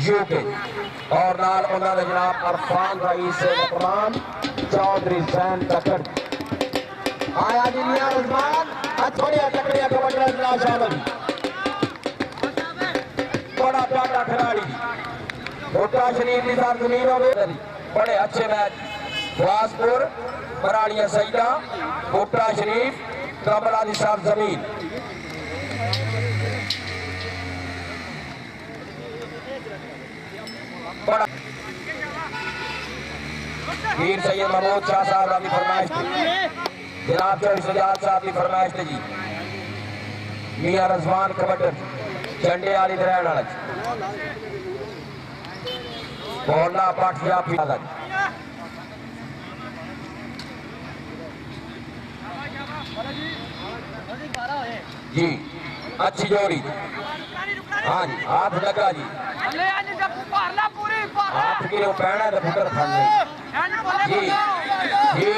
UK और नाल उन्होंने जनाब अरफान रईस रहमान चौधरी जैन तकड़ आया जी मियां रजमान थोड़िया तकड़िया कबड्डी जनाब शामिल बड़ा प्यारा खिलाड़ी भुट्टा शरीफ की सरजमीन हो बड़े अच्छे मैच वासपुर बराड़िया सईदा भुट्टा शरीफ कमला की सरजमीन वीर सैयद महमूद शाह साहब की फरमाइश जनाब चौधरी सजाद साहब की फरमाइश जी मियां रजवान कबड्डी झंडे वाली रहने वाला बोलना पट जा पिला जी अच्छी जोड़ी हाँ जी हाथ लगा जी हाथ गिरे पैना तो पुत्र खाने जी जी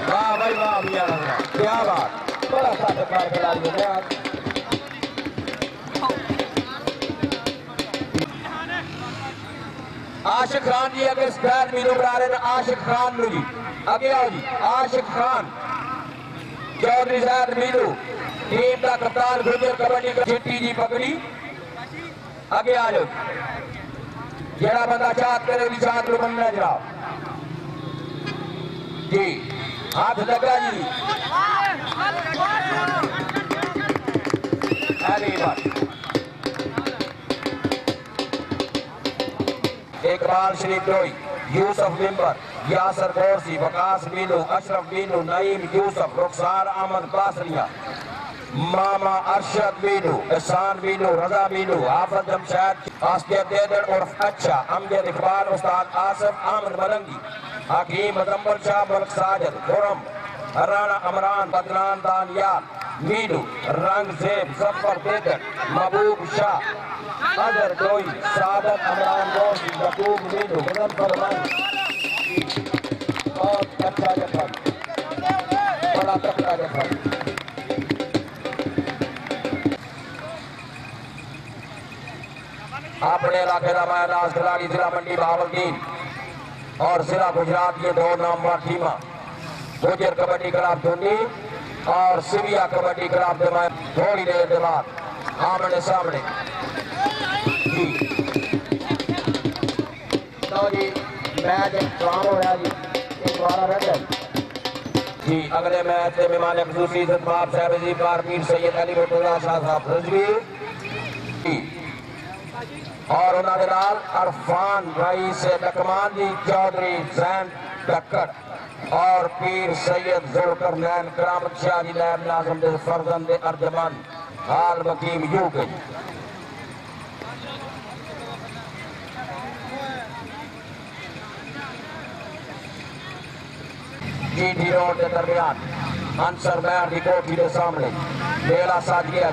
वाह भाई वाह मियां रजवान क्या बात बड़ा साथकार खिलाड़ी है आशिक खान जी अगे स्टैंड मीनू बना रहे हैं आशिक खान जी अगे आओ जी आशिक खान चौधरी साहब मीनू टीम का कप्तान गुजर कबड्डी का चिट्टी जी पकड़ी अगे आ जाओ जेड़ा बंदा चाहत करे भी चाहत लो बनना जाओ जी हाथ लगा जी अरे बात इकबाल शरीफ डोई यूसुफ मिंबर यासर गौरसी वकास मीनू अशरफ मीनू नईम यूसुफ रुखसार अहमद कासरिया मामा अरशद मीनू एहसान मीनू रजा मीनू आफत जमशेद आसफियत देदड़ उर्फ अच्छा अमजद इकबाल उस्ताद आसिफ अहमद मलंगी हकीम मजम्मल शाह मलक साजिद खुरम राणा अमरान बदनान दानियाल मीनू रंगजेब जफर देदड़ महबूब शाह अदर डोई सादत अमरान गौसी यकूब मीनू मुजफ्फर और अच्छा जफर बड़ा तकड़ा जफर अपने इलाके का मैदान खिलाड़ी जिला मंडी बहावलदीन और जिला गुजरात के दो नंबर टीमा गुजर कबड्डी क्लब धुंडी और सिविया कबड्डी क्लब थोड़ी देर के बाद आमने सामने जी तो जी मैच खराब हो रहा जी दोबारा रह जी अगले मैच के मेहमान खसूसी सतबाब साहब जी पीर सैयद अली मुर्तजा शाह साहब रजवी और उन्होंने नाल अरफान रईस लकमान जी चौधरी जैन टक्कर और पीर सैयद जुल्कर नैन करामत शाह जी नैब नाज़म दे फरजंद अर्जमान हाल मकीम यूके जीटी रोड के दरमियान अंसर मैर की कोठी के सामने मेला साजिया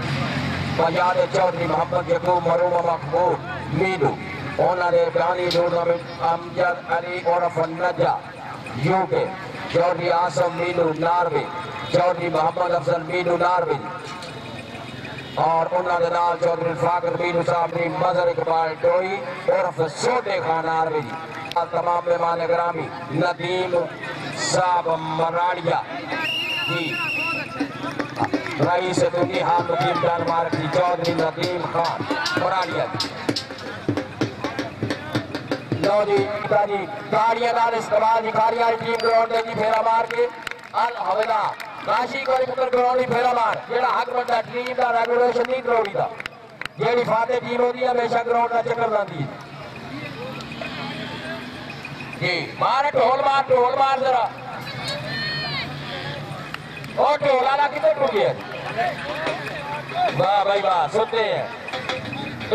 बजाद चौधरी मोहम्मद यकूब मरूम मकबूल मीनू उन्होंने बयानी टूर्नामेंट अमजद अली उर्फ नजा यूके चौधरी आसम मीनू नारवी चौधरी मोहम्मद अफजल मीनू नारवी और उन्होंने नाल चौधरी फाकर मीनू साहब ने मजर इकबाल टोई उर्फ छोटे खान नारवी तमाम मेहमान ग्रामी नदीम साहब मराड़िया जी रईस दुनिया मुकीम डनमार्क की चौधरी नदीम खान मराड़िया लो जी गाड़ियां नाल इस्तेमाल जी गाड़ियां टीम ग्राउंड जी फेरा मार के अल हवला काशी कोई पुत्र ग्राउंड ही फेरा मार जेड़ा हक बनता टीम का रेगुलेशन नहीं ग्राउंड दा जेड़ी फाते टीम होती है हमेशा ग्राउंड का चक्कर लाती है जी मार ढोल मार जरा और ढोल वाला कितने टूट गया वाह भाई वाह सुनते हैं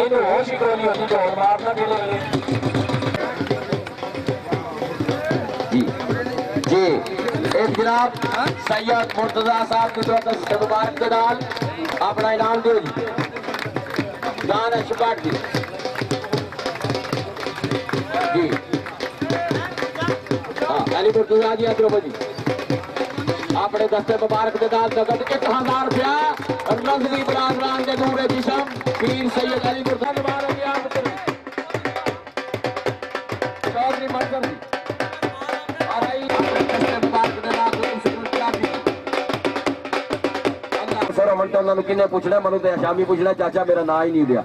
इन्हें होश ही कोई नहीं होती ढोल मारना ढोले जी एक जनाब सैयद मुर्तजा साहब की तरफ से मुबारक के नाल अपना इनाम दो जी जान शिपाट जी अली मुर्तजा जी अदरोबी अपने दस्ते मुबारक के नाल नगद 1000 रुपया नजरी बरादरान के दूर जिसम पीर सैयद अली मुर्तजा मुबारक उन्होंने किन्ने पूछना, मैं तो शामी पूछना चाचा मेरा ना ही नहीं दिया।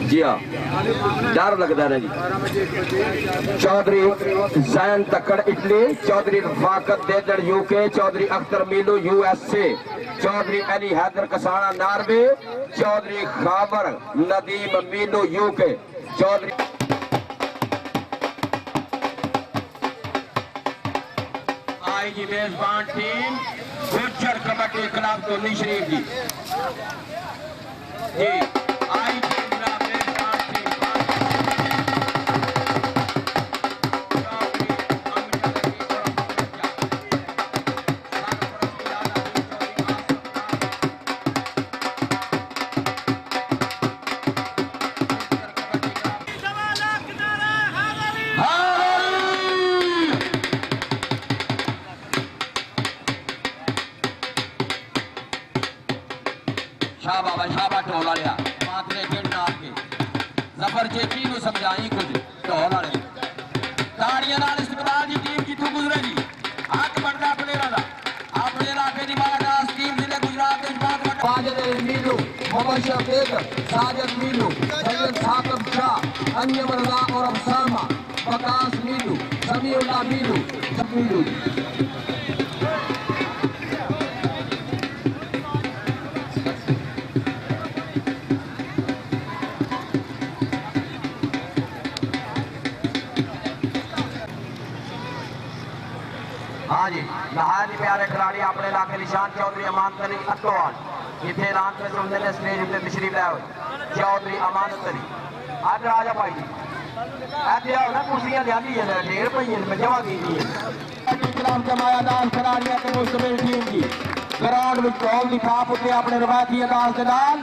जी हाँ, डर लगता है जी। Chaudhary Jain Takkar Italy, Chaudhary Rafaqat Dedar UK, Chaudhary Akhtar Meelu USA, Chaudhary Ali Haider Kasana Norway, Chaudhary Khabar Nadeem Meelu UK, Chaudhary आएगी मेजबान टीम गुज्जर कबड्डी क्लब तो शरीफ जी। जी आएगी मेजबान टीम शाबा ढोल वाले मातरे गिरना के जफर चेची को समझाई कुछ ढोल वाले ताड़ियां नाल इस्तेमाल की टीम जितू गुजरेगी हक बनता प्लेयरां दा अपने इलाके दी बालादास टीम जिले गुजरात विच बहुत साजिद मीलू, मुबशर बेग, साजिद मीलू, सैयद साकब शाह, अन्यम रजा और अफसामा, वकास मीलू, समीउल्लाह मीलू। हाँ जी, नहायत ही प्यारे खिलाड़ी अपने इलाके निशान चौधरी अमानत अली अत्तोवाल इतने ऐलान में सुनने ने स्टेज पे तशरीफ लाए चौधरी अमानत अली आज राजा भाई जी ऐसे आओ ना कुर्सियां लिया है ढेर पई में जमा कीजिए खिलाफ जमायादार खिलाड़ियों के मुस्तबिल टीम की ग्राउंड में ढोल की थाप उत्ते अपने रवायती अंदाज के नाल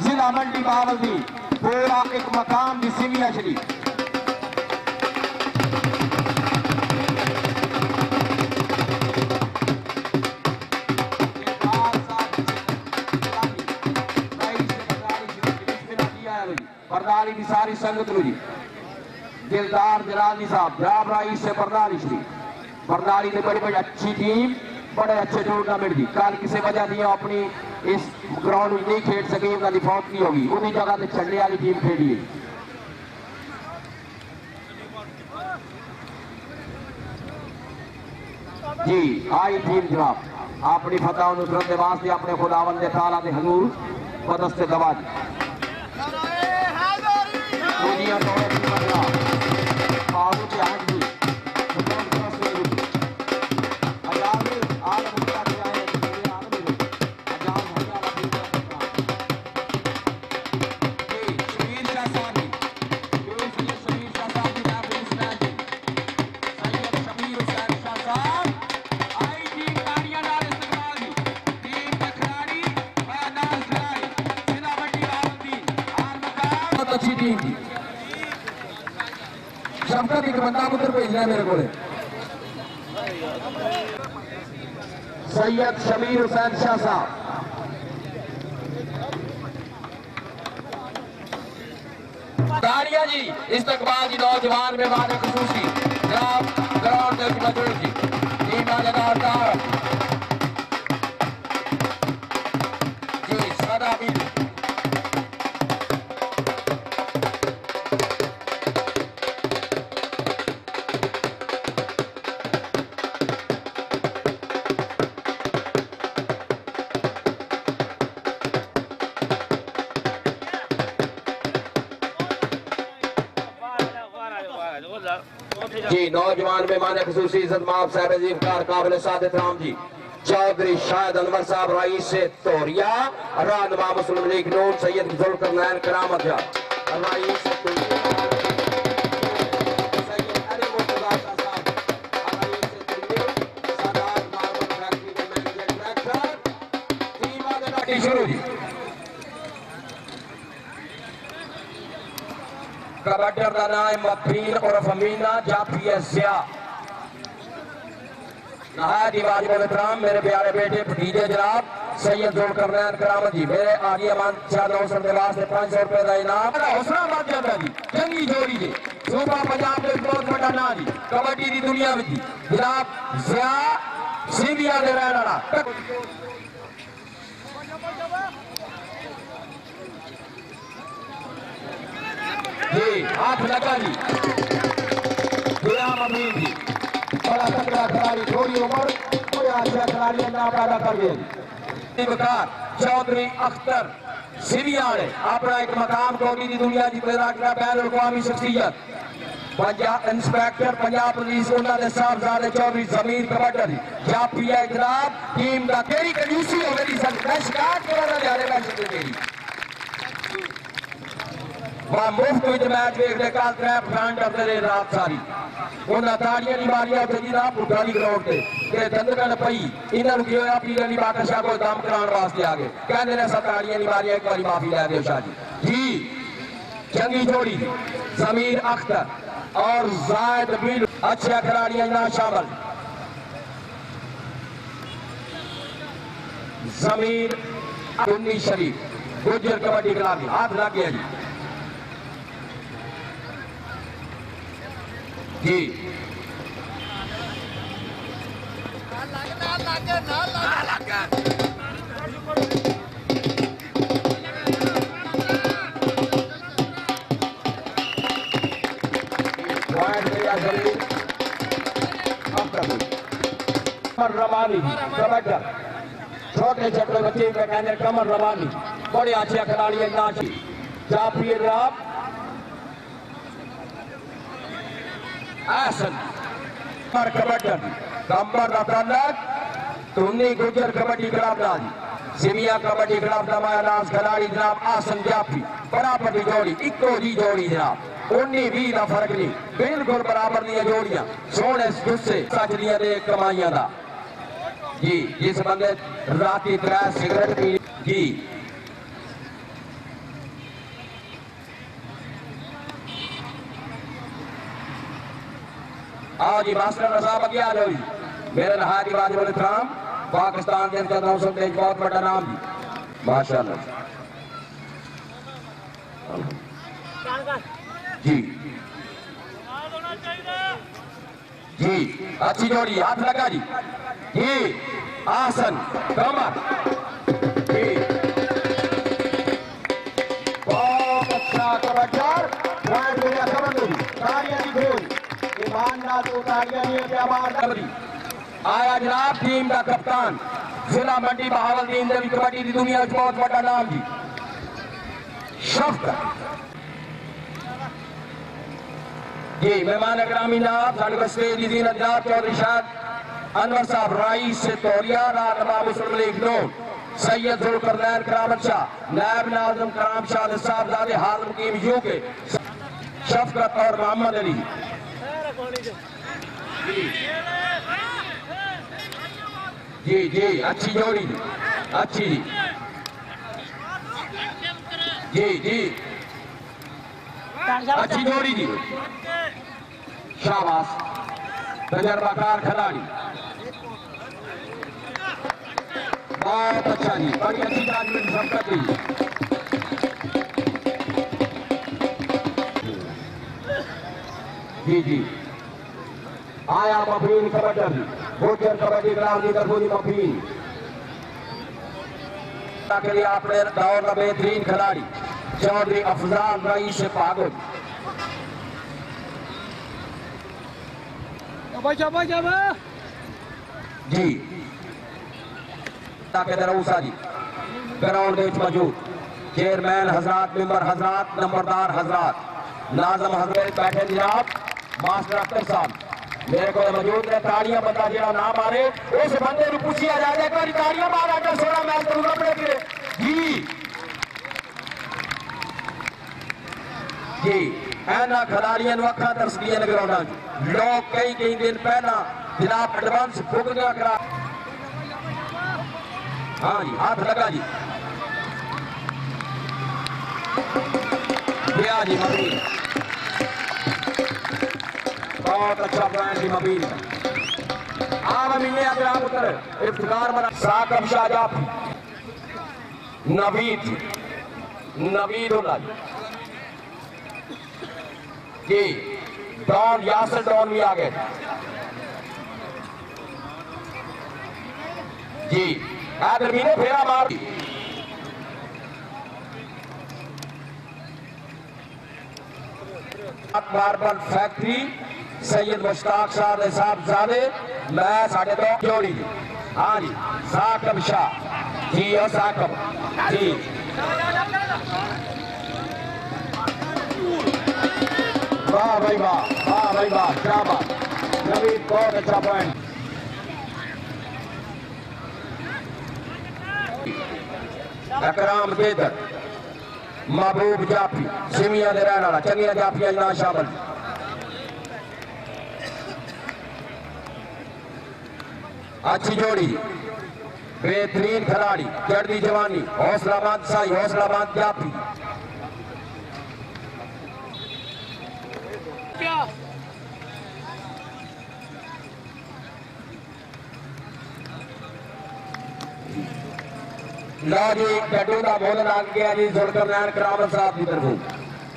जिला मंडी बावलदी पूरा एक मकाम दी सिविया शरीफ बरदारी की सारी संगत जी दिलदार जलाली साहब जाब राइस से बरदारी श्री बरदारी ने बड़ी बड़ी अच्छी टीम बड़े अच्छे टूर्नामेंट दी कल किसी वजह दी अपनी इस ग्राउंड में नहीं खेल सकी उन्होंने फौत नहीं होगी उन्हीं जगह से चढ़ने वाली टीम खेली है। जी आई टीम जनाब अपनी फतह नुसरत के वास्ते अपने खुदावंद ताला दे हजूर बदस्ते दवा दी दुनिया दौड़े की मजा बाबू की आज भी हजार आज मुद्दा दिया है मेरे आदमी हजार हजार अभी जी शहीद शाह साहब जी शहीद शाह साहब जी आप इस मैच सैयद शमीर हुसैन शाह साहब आई टीम ताड़ियां नाल इस्तेमाल की टीम के खिलाड़ी मैदान खिलाड़ी जिला मंडी बावलदी आर मकाम बहुत अच्छी टीम थी शफकत एक बंदा उधर भेजना है मेरे को सैयद शमीर हुसैन शाह साहब ताड़ियां जी इस्तकबाल जी नौजवान में बात खसूसी जनाब ग्राउंड में मौजूद जी टीम लगातार जी सदा भी जी नौजवान मेहमान खसूसी इज्जत माफ साहब अजीबकार काबिल सादित राम जी चौधरी शाहिद अनवर साहब रईस से तोरिया रहनुमा मुस्लिम लीग नून सैयद जुल्फकर नैन करामत रईस शुरू जी कबड्डर का नाम है मफीन और फमीना जाफिया जिया नहायत वाजिब एहतराम मेरे प्यारे बेटे भतीजे जनाब सैयद जुल्करनैन करामत जी मेरे आगे अमान शाह के वास्ते 500 रुपए का इनाम हौसला मत जाता जी चंगी जोड़ी जी सूबा पंजाब के बहुत बड़ा ना जी कबड्डी की दुनिया में जी जनाब जिया सिंधिया दे रहने वाला जी हाथ लगा जी गुलाम अमीन जी बड़ा तगड़ा खिलाड़ी थोड़ी उम्र कोई अच्छा खिलाड़ी नाम पैदा कर गए बकार चौधरी अख्तर सिविया ने अपना एक मकाम कौमी की दुनिया की पैदा किया बैन अवी शख्सियत पंजाब इंस्पेक्टर पंजाब पुलिस उन्होंने साहबजादे चौधरी जमीर कबड्डी जाफी है जनाब टीम का केरी कंजूसी हो गई मैं शिकायत करना जाने मैच मेरी वह मुफ्त में मैच देखने का ट्रैप फ्रंट करते रहे रात सारी उन्हें ताड़ियां नहीं मारिया उसे जी पुरानी ग्राउंड से कि दंदगन पई इन्होंने की होया पीर अली बाकर शाह को दम कराने वास्ते आ गए कहते ने सब ताड़ियां नहीं मारिया एक बार माफी लै दो शाह जी चंगी जोड़ी जमीर अख्तर और जायद बिल अच्छे खिलाड़ी ना शामिल जमीर सुन्नी शरीफ गुजर कबड्डी क्लब हाथ लग गया जी जी रवानी कबड्डी छोटे छोटे बच्चे के कहने कमर रवानी बड़े अच्छे खिलाड़ी नाची जाफी राब आसन पर कबड्डी कमर रतनक तुन्नी गुजर kabaddi club Nazi सिविया kabaddi club नमाया नाज खिलाड़ी जनाब आसन जाफी बराबर की जोड़ी इको जी जोड़ी जनाब 19-20 का फर्क नहीं बिल्कुल बराबर दी जोड़ियां सोने गुस्से सच दिया ने कमाइया का जी जिस बंदे राती 3 सिगरेट पी जी आओ जी मास्टर साहब आगे आ जाओ जी मेरे नहायत वाजिब एहतराम पाकिस्तान के अंदर नौसम का एक बहुत बड़ा नाम जी माशाल्लाह जी जी अच्छी जोड़ी हाथ लगा जी जी आसन कमर जी बहुत अच्छा कबड्डर पॉइंट मिला कबड्डी तालियां दी गोल ईमान ना तो तालियां नहीं है आवाज कबड्डी आया जनाब टीम का कप्तान जिला मंडी बहावलदीन देवी कबड्डी की दुनिया में बहुत बड़ा नाम जी शफ्कत जी मेहमान ग्रामी नाब साढ़े स्टेज की जीनत जाब चौधरी शाह अनवर साहब राइस से तौरिया नवाब मुस्लिम लीग नून सैयद जुल्करनैन करामत शाह नायब नाज़िम कराम शाह साहबजादे हाल मुकीम यू के शफकत और मोहम्मद अली जी जी अच्छी जोड़ी अच्छी जी जी अच्छी जोड़ी जी शाबाश तजर्बाकार खिलाड़ी बहुत अच्छा जी बड़ी अच्छी ताजमीन शफकत जी जी आया मफीन कबड्डी गुजर कबड्डी क्लब की तरफों मफीन के लिए अपने दौर का बेहतरीन खिलाड़ी चौधरी अफजाल रईस से पागल जी ताकि दरऊसा जी ग्राउंड में मौजूद चेयरमैन हजरात मेंबर हजरात नंबरदार हजरात नाजम हजरत बैठे जनाब मास्टर अख्तर साहब मेरे को मौजूद है ताड़ियां बंदा जो ना मारे उस बंदे को पूछिया जाए एक बार ताड़ियां मारा कर 16 मैच करूंगा अपने फिर जी जी ऐना खिलाड़ियों को अखा तरसदियां ने ग्राउंडा लोग कई दिन पहला जनाब एडवांस बुकिंग करा हाँ जी हाथ लगा जी जी मबीन बहुत अच्छा ब्रांड जी मबीन आम अमीने अगर आप उतर इफ्तिकार बना साकब शाहजाफी नवीदुल्लाह जी, डॉन यासिर डॉन भी आ गए जी। हैदरबी ने फेरा मार मार्बल फैक्ट्री सैयद मुश्ताक शाह साहब जादे मैं साढ़े दो जोड़ी जी। हाँ जी, साकब शाह जी और साकब जी। वाह भाई वाह, वाह भाई वाह, क्या बात, नवीद बहुत अच्छा पॉइंट। अकराम केदर महबूब जाफी सिमिया दे रहने वाला चंगिया जाफिया ना शामिल। अच्छी जोड़ी, बेहतरीन खिलाड़ी, चढ़ती जवानी, हौसलामंद साई, हौसलामंद जाफी। लो जी, डड्डू का बोल लग गया जी जुल्करनैन करामत साहब की तरफों।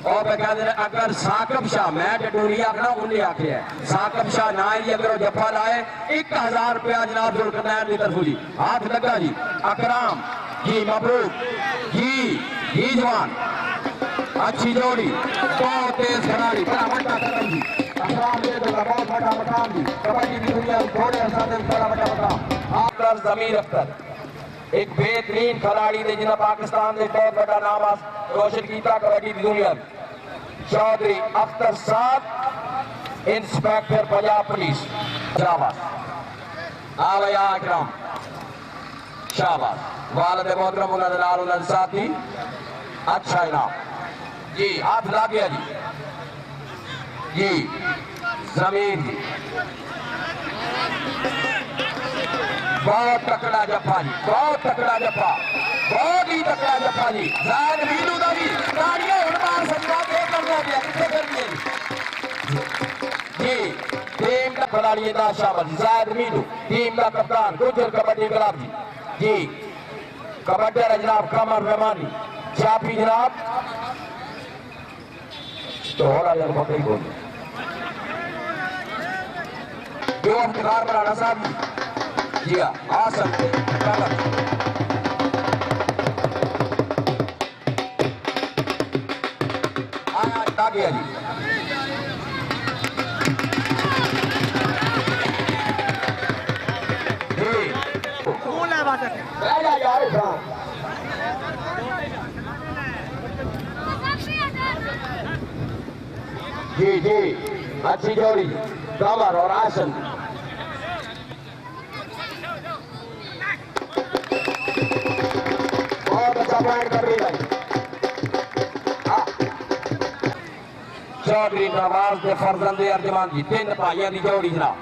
और मैं कहते अगर साकब शाह, मैं डड्डू नहीं आखना, उन्हें आखे साकब शाह ना ही अगर जफा लाए 1000 रुपया जनाब जुल्करनैन की तरफों जी। हाथ लगा जी, अकराम जी, मबरूक जी जवान, अच्छी जोड़ी, बहुत तेज खिलाड़ी, बड़ा बड़ा कदम जी। अकराम ये तो बहुत बड़ा मकाम जी, कबड्डी की दुनिया में थोड़े अरसा से बड़ा बड़ा मकाम। आप जमीर अख्तर एक बेहतरीन खिलाड़ी ने जिन्हें पाकिस्तान ने बहुत बड़ा नाम रोशन किया कबड्डी की दुनिया में। चौधरी अख्तर साहब, इंस्पेक्टर पंजाब पुलिस, शाबाश। आ भैया अकराम, शाबाश। वालिद मोहतरम उन्होंने नाल उन्होंने साथी, अच्छा इनाम जी। हाथ ला गया जी जमीन जी, बहुत तकड़ा जफा जी, बहुत तकड़ा जफा, बहुत ही तकड़ा जफा जी। जायद मीनू का भी तालियां उड़मान सजवा के करना दिया कितने कर दिए जी। टीम का खिलाड़ी ना शामिल, जायद मीनू टीम का कप्तान गुजर कबड्डी क्लब जी। कबड्डी जनाब कमर रहमानी जाफी जनाब, तो होला यार बकरी बोल जो अफ्तार बनाना साहब जी। आसन आया गया जी। जी अच्छी जोड़ी कमर और आसन, बहुत अच्छा पॉइंट कर रही है। चौधरी नवाज के फरजंदे अर्जमान जी, 3 भाइयों की जोड़ी जनाब,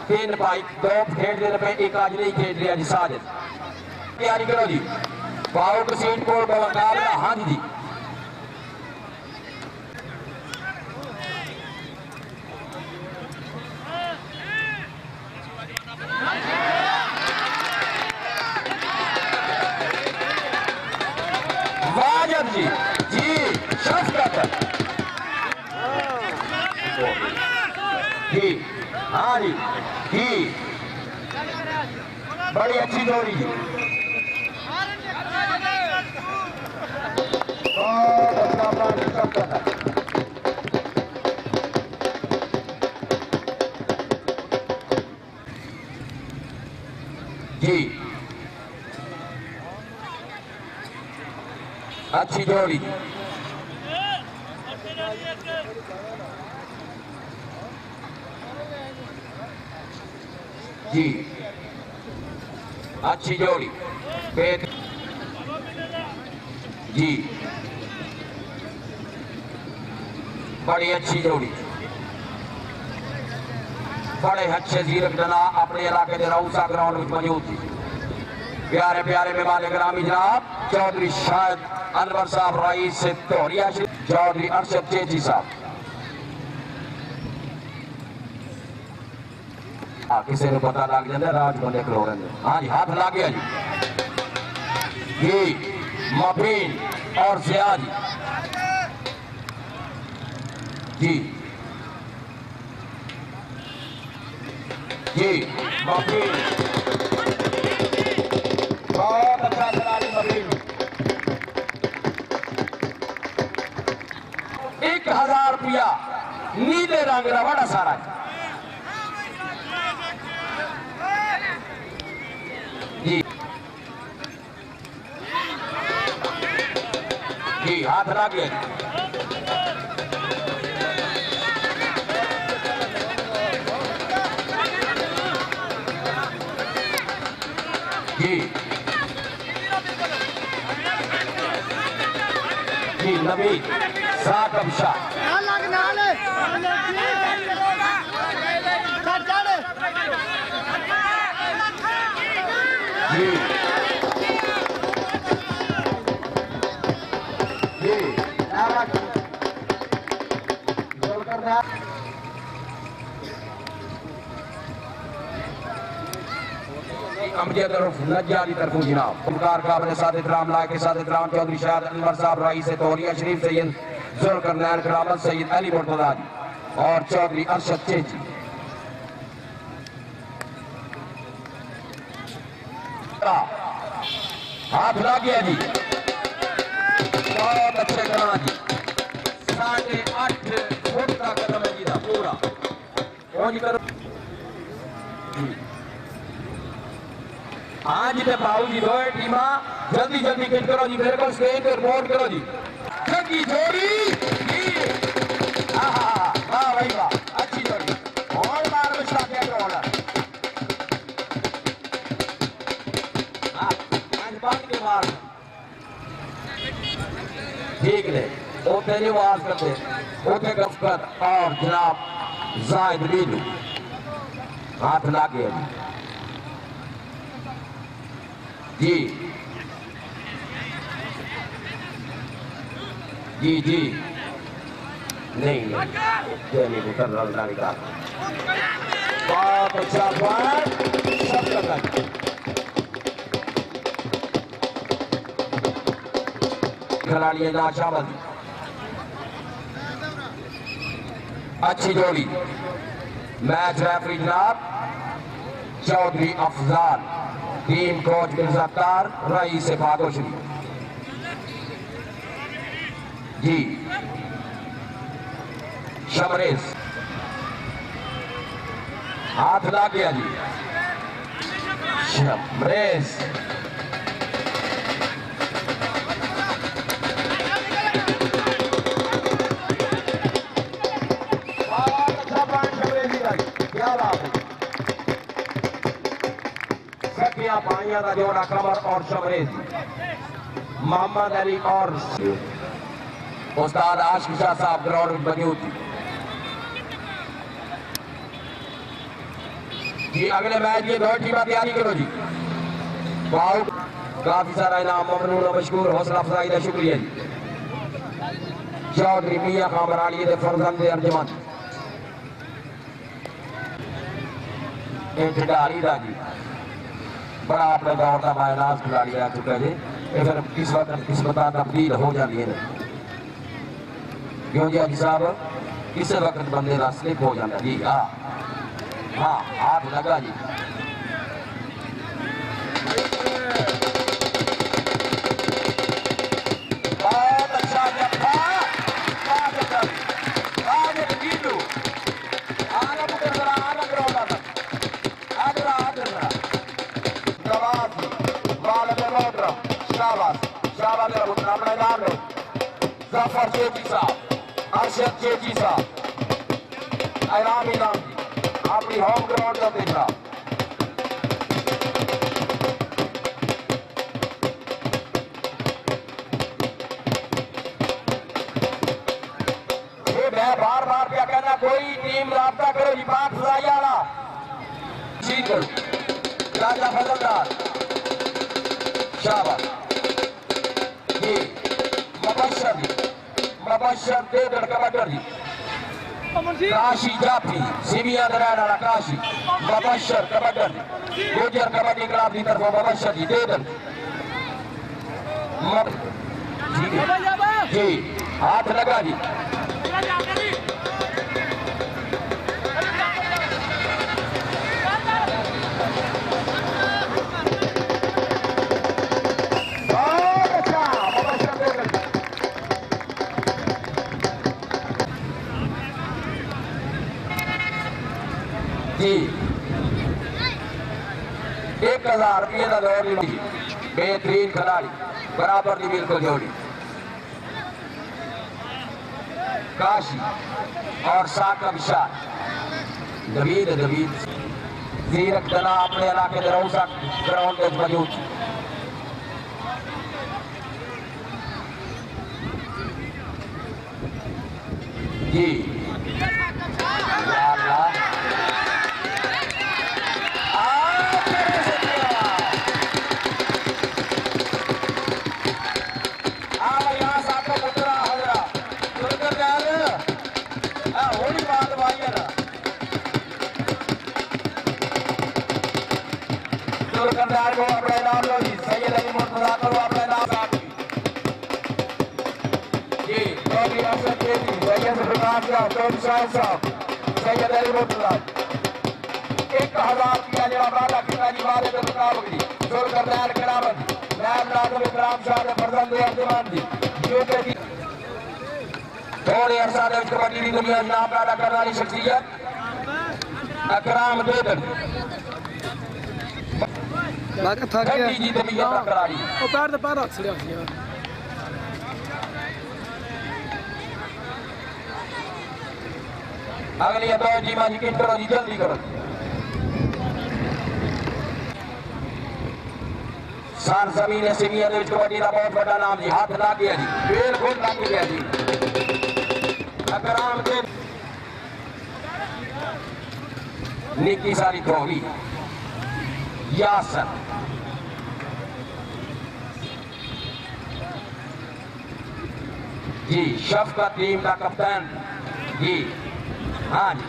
3 भाई, 2 खेड रहे पे, एक आज नहीं खेड रहा जी। साजिद तैयारी करो जी, फारूक सीट कोल का मुकाबला। हाँ जी वाजिब जी शफकत जी। हाँ जी बड़ी अच्छी जोड़ी जी, बहुत अच्छा प्लान शफकत है जी। अच्छी जोड़ी जी, अच्छी जोड़ी जी, बड़ी अच्छी जोड़ी, बड़े अच्छे जीरक जना अपने इलाके के रऊसा ग्राउंड में मौजूद थी। प्यारे प्यारे मेहमान ग्रामी जनाब चौधरी शाहिद अनवर साहब रईस से तोहरिया, चौधरी अरशद चेची साहब। किसी को पता लग जाता राज बंदे खलो रहे। हाँ जी हाथ ला गया जी मफीन और जियाद जी जी मफीन बहुत अच्छा खिलाड़ी मफीन 1000 रुपया नीले रंग का बड़ा सारा जी जी हाथ लागे जी जी नबी साकब शाह जी जी अमजद नज्जारी तरफों जनाब उमकार का अपने साथ इतराम ला के साथ इतराम चौधरी शाह अनवर साहब रईस तौलिया शरीफ सैयद जुल्करनैन करामत सैयद अली मुर्तजा जी और चौधरी अरशद चेची हाथ ला गया जी बहुत अच्छे करा जी 8.5 फुट का कदम है जी का पूरा करो हाँ जी पाऊ जी दो टीमा जल्दी जल्दी किट करो जी मेरे को स्टेज पे रिपोर्ट करो जी जल्दी जोड़ी वाह भाई वाह अच्छी जोड़ी और बार में स्टार्ट किया करो बंद के मार ठीक है ओते नहीं आवाज करते ओते गफकत और जनाब जायद लीलू हाथ लागे जी जी जी नहीं नहीं उतर रहा बहुत अच्छा बात सब लगा खिलाड़ी ना शामिल अच्छी जोड़ी मैच रेफरी जनाब Chaudhary Afzal team coach मिर्जाकार rice फागोशरी जी शमरेज हाथ ला गया जी शमरेज पाइया का जोड़ा कमर और शमरेज मोहम्मद अली और उस्ताद आशिक शाह साहब ग्राउंड में बनी होती जी अगले मैच की दो टीम तैयारी करो जी बहुत काफी सारा इनाम ममनून मशकूर हौसला अफजाई का शुक्रिया जी चौधरी मियां खामरानी दे फरजंद अर्जमान खिलाड़ी दा जी बड़ा अपने दौर का मायनाज खिलाड़ी आ चुका है फिर किस वक्त किस्मत तब्दील हो जाती है क्यों जी अजी साहब किस वक्त बंदे का स्लिप हो जाता जी हाँ हाँ हाथ लगा जी बहुत अच्छा जफा जफर चेची साहब अरशद चेची साहब इनामी नाम जी अपनी होम ग्राउंड का देखा मैं बार बार क्या कहना कोई टीम राब्ता करो जी बात फजाई वाला जीत करो राजा फजलदार शाबाश जी मबशर जी मबशर दे कबड्डर जी काशी जाफी सीबिया दराना काशी मबशर कबड्डर जी गुजर कबड्डी क्लब की तरफ मबशर जी दे जी हाथ लगा जी। जी 1000 रुपये का दौर बेहतरीन खिलाड़ी बराबर की बिल्कुल जोड़ी काशी और साकब शाह दबीद जीरक दना अपने इलाके में रौसा ग्राउंड में मौजूद जी दुकानदार को अपने नाम लो जी। सैयद अली मुर्तजा को अपने नाम जी चौधरी अफसर केजी सैयद प्रकाश चौधरी साहब सैयद अली मुर्तजा 1000 रुपया जनाब राधा कृष्णा जी वाले के मुताबिक जी दुकानदार करामत नायब नाज़िम इकराम शाह ने फरजंद अर्जुमान जी जो के जी थोड़े अरसा दे कबड्डी की दुनिया नाम पैदा करने वाली शख्सियत अकराम देदन लागा थक गया जी तबीयत करारी ओ पैर ते पैर रख छड़िया अगली तो जी माजी की करो जी जल्दी करो। सान जमीन सीनियर दे कबड्डी का बहुत बड़ा नाम जी हाथ ला गया जी बिल्कुल लग गया जी अकराम के निकी सारी थोड़ी यासर जी शफकत टीम का कप्तान जी हाँ जी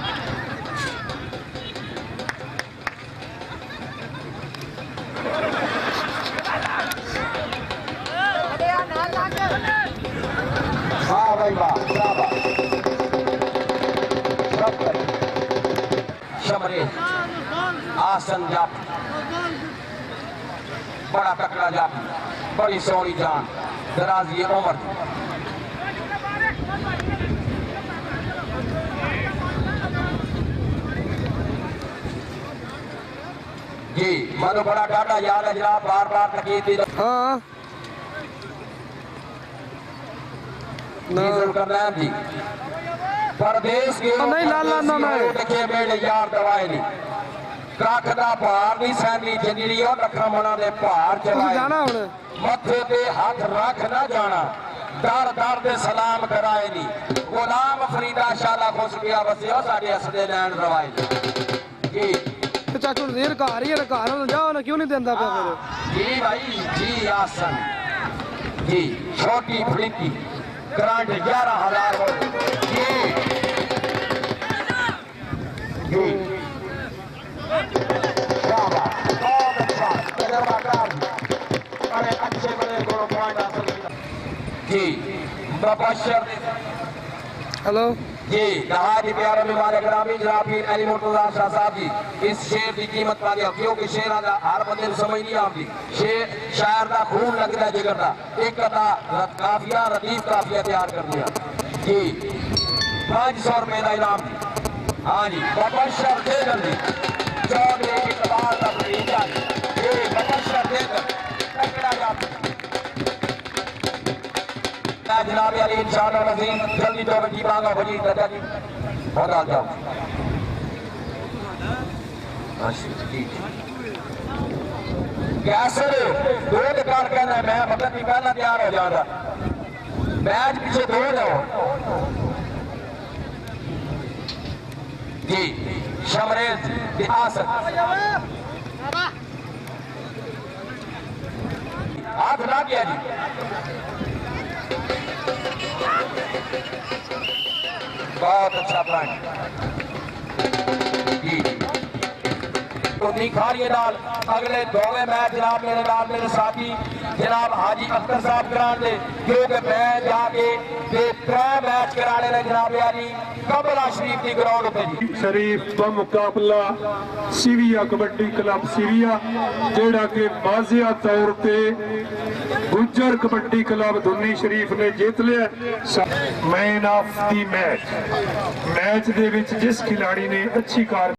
हाँ भाई वाह शफकत शमरे आसन जाप बड़ा तकड़ा जाप बड़ी सोनी जान दराजी उम्र जी मनो बड़ा डाटा याद है जनाब बार बार तकीद दी हां नजर करना जी परदेश के नहीं लाला ना देखे मेरे यार दवाई नहीं कख दा भार नहीं सहनी जिंदड़ी और रखा मना दे भार चलाए जाना हुन मथे पे हाथ रख ना जाना दर दर दे सलाम कराए नी गुलाम फरीदा शाला खुश गया बसियो साडे असदे नैन रवाए जी तो चाचू देर घर ही है घर में जाओ ना क्यों नहीं देंदा पे फिर जी भाई जी आसन जी छोटी फड़की करंट 11000 हो जी जी शाबाश बहुत अच्छा तजर्बाकार बड़े अच्छे बड़े दोनों पॉइंट हासिल किया जी मुबशर हेलो जी नहायत प्यारे मेहमान ग्रामी जनाब अली मुर्तजा शाह साहब जी इस शेर की कीमत पा दिया क्योंकि शेर हर बंदे को समझ नहीं आती शेर शायर का खून लगता है जिगर का एक काफिया रतीब काफिया तैयार कर दिया जी 500 रुपए का इनाम हाँ जी मुबशर देकर जी चौधरी इकबाल का भतीजा जी मुबशर देकर तकड़ा जाता जनाब अली इंशाअल्लाह नज़ीर जल्दी तो बजी मांगा बजी दादा जी बहुत आ जाओ कैसे दो कार कहना है मैं मतलब नहीं पहला तैयार हो जाता मैच पीछे दो जाओ जी शमरेज आसन हाथ ला गया जी बहुत अच्छा पॉइंट जी तो निखारिए नाल अगले दोवे मैच जनाब मेरे नाल मेरे साथी जनाब हाजी अख्तर साहब करान दे क्योंकि मैं जाके ते 3 मैच कराने ने जनाब यारी कबला शरीफ की ग्राउंड पे जी शरीफ का मुकाबला सीविया कबड्डी क्लब सीविया जेड़ा कि वाजिया तौर पे गुज्जर कबड्डी क्लब धुन्नी शरीफ ने जीत लिया। मैन ऑफ दी मैच दे विच जिस खिलाड़ी ने अच्छी कार